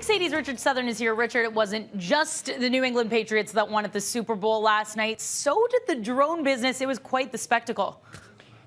680's Richard Southern is here. Richard, it wasn't just the New England Patriots that won at the Super Bowl last night. So did the drone business. It was quite the spectacle.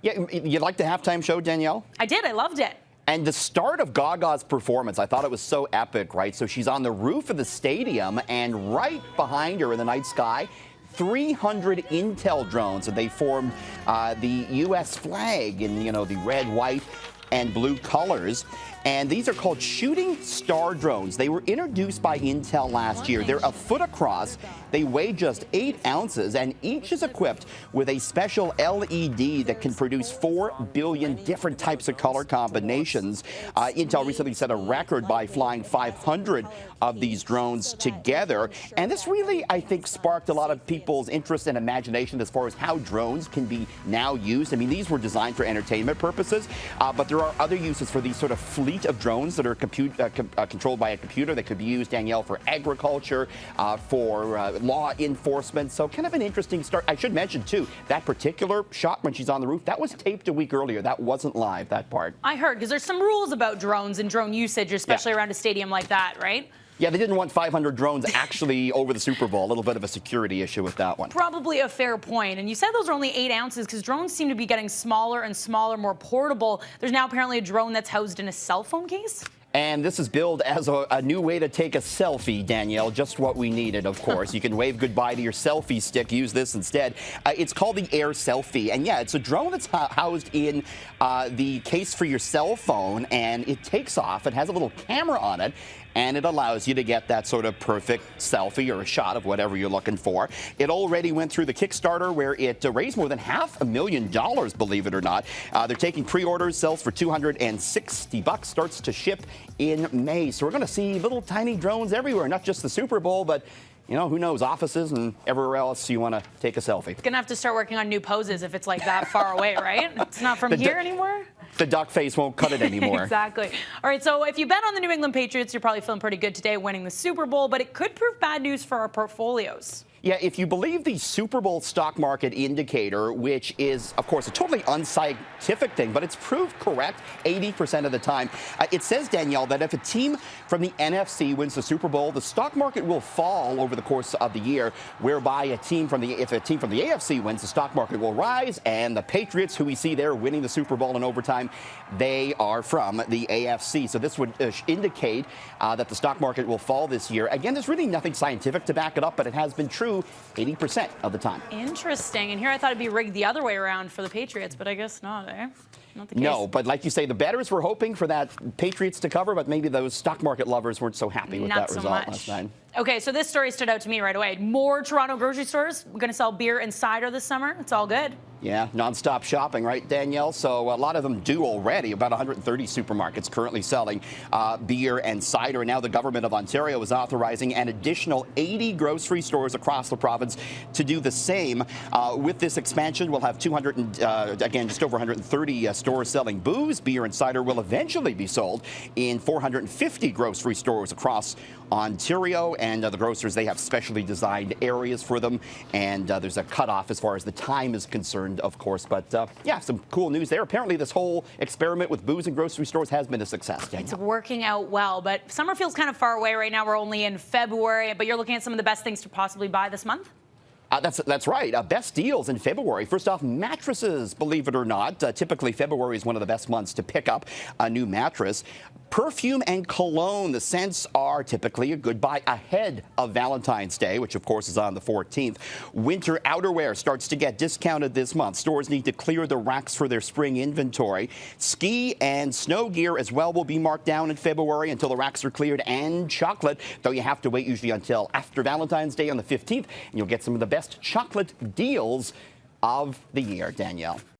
Yeah, you liked the halftime show, Danielle? I did. I loved it. And the start of Gaga's performance, I thought it was so epic, right? So she's on the roof of the stadium, and right behind her in the night sky, 300 Intel drones, and they formed the U.S. flag in, the red, white, and blue colors. And these are called shooting star drones. They were introduced by Intel last year. They're a foot across. They weigh just 8 ounces, and each is equipped with a special LED that can produce 4 billion different types of color combinations. Intel recently set a record by flying 500 of these drones together. And this really, I think, sparked a lot of people's interest and imagination as far as how drones can be now used. I mean, these were designed for entertainment purposes, but there are other uses for these sort of fleet of drones that are controlled by a computer that could be used, Danielle, for agriculture, for law enforcement. So kind of an interesting start. I should mention, too, that particular shot when she's on the roof, that was taped a week earlier. That wasn't live, that part. I heard, because there's some rules about drones and drone usage, especially around a stadium like that, right? Yeah, they didn't want 500 drones actually over the Super Bowl. A little bit of a security issue with that one. Probably a fair point. And you said those are only 8 ounces because drones seem to be getting smaller and smaller, more portable. There's now apparently a drone that's housed in a cell phone case. And this is billed as a new way to take a selfie, Danielle, just what we needed, of course. You can wave goodbye to your selfie stick, use this instead. It's called the Air Selfie, and yeah, it's a drone that's housed in the case for your cell phone, and it takes off. It has a little camera on it, and it allows you to get that sort of perfect selfie or a shot of whatever you're looking for. It already went through the Kickstarter where it raised more than $500,000, believe it or not. They're taking pre-orders, sells for $260, starts to ship in May. So we're going to see little tiny drones everywhere, not just the Super Bowl, but who knows, offices and everywhere else you want to take a selfie. Gonna have to start working on new poses if it's like that far away, right? It's not from here anymore? The duck face won't cut it anymore. Exactly. All right, so if you bet on the New England Patriots, you're probably feeling pretty good today winning the Super Bowl, but it could prove bad news for our portfolios. Yeah, if you believe the Super Bowl stock market indicator, which is, of course, a totally unscientific thing, but it's proved correct 80% of the time. It says, Danielle, that if a team from the NFC wins the Super Bowl, the stock market will fall over the course of the year, whereby if a team from the AFC wins, the stock market will rise, and the Patriots, who we see there winning the Super Bowl in overtime, they are from the AFC. So this would indicate that the stock market will fall this year. Again, there's really nothing scientific to back it up, but it has been true 80% of the time. Interesting. And here I thought it'd be rigged the other way around for the Patriots, but I guess not, eh? Not the case. No, but like you say, the bettors were hoping for that Patriots to cover, but maybe those stock market lovers weren't so happy with that result last night. Okay, so this story stood out to me right away. More Toronto grocery stores going to sell beer and cider this summer. It's all good. Yeah, nonstop shopping, right, Danielle? So a lot of them do already. About 130 supermarkets currently selling beer and cider. And now the government of Ontario is authorizing an additional 80 grocery stores across the province to do the same. With this expansion, we'll have just over 130 stores selling booze. Beer and cider will eventually be sold in 450 grocery stores across Ontario. And the grocers, they have specially designed areas for them. And there's a cutoff as far as the time is concerned, of course. But yeah, some cool news there. Apparently, this whole experiment with booze in grocery stores has been a success, Danielle. It's working out well, but summer feels kind of far away right now. We're only in February, but you're looking at some of the best things to possibly buy this month? That's right. Best deals in February. First off, mattresses, believe it or not. Typically, February is one of the best months to pick up a new mattress. Perfume and cologne, the scents are typically a good buy ahead of Valentine's Day, which of course is on the 14th. Winter outerwear starts to get discounted this month. Stores need to clear the racks for their spring inventory. Ski and snow gear as well will be marked down in February until the racks are cleared. And chocolate, though you have to wait usually until after Valentine's Day on the 15th, and you'll get some of the best chocolate deals of the year, Danielle.